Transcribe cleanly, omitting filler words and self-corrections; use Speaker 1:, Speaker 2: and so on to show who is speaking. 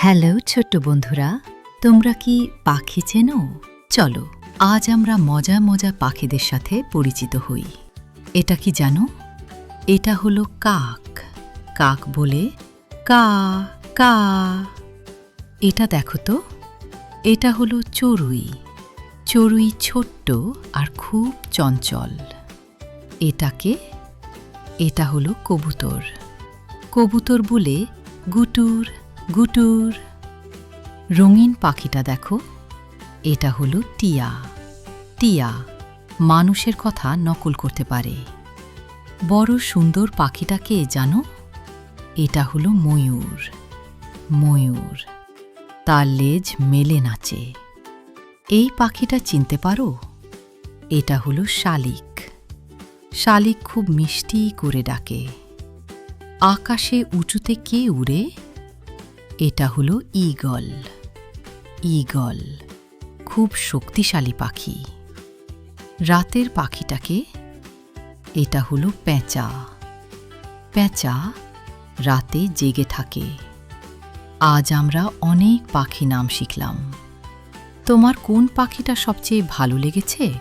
Speaker 1: Hello ছোট্ট বন্ধুরা, তোমরা কি পাখি চেনো? চলো আজ আমরা মজা মজা পাখিদের সাথে পরিচিত হই। এটা কি জানো? এটা হলো কাক। কাক বলে কা কা। এটা দেখো তো, এটা হলো চড়ুই। চড়ুই ছোট্ট আর খুব চঞ্চল। এটা হলো কবুতর। কবুতর বলে গুটুর গুটুর। রঙিন পাখিটা দেখো, এটা হলো টিয়া। টিয়া মানুষের কথা নকল করতে পারে। বড় সুন্দর পাখিটাকে জানো? এটা হলো ময়ূর। ময়ূর তার লেজ মেলে নাচে। এই পাখিটা চিনতে পারো? এটা হলো শালিক। শালিক খুব মিষ্টি করে ডাকে। আকাশে উঁচুতে কে উড়ে? এটা হলো ঈগল। ঈগল খুব শক্তিশালী পাখি। রাতের পাখিটাকে? এটা হলো পেঁচা। পেঁচা রাতে জেগে থাকে। আজ আমরা অনেক পাখি নাম শিখলাম। তোমার কোন পাখিটা সবচেয়ে ভালো লেগেছে?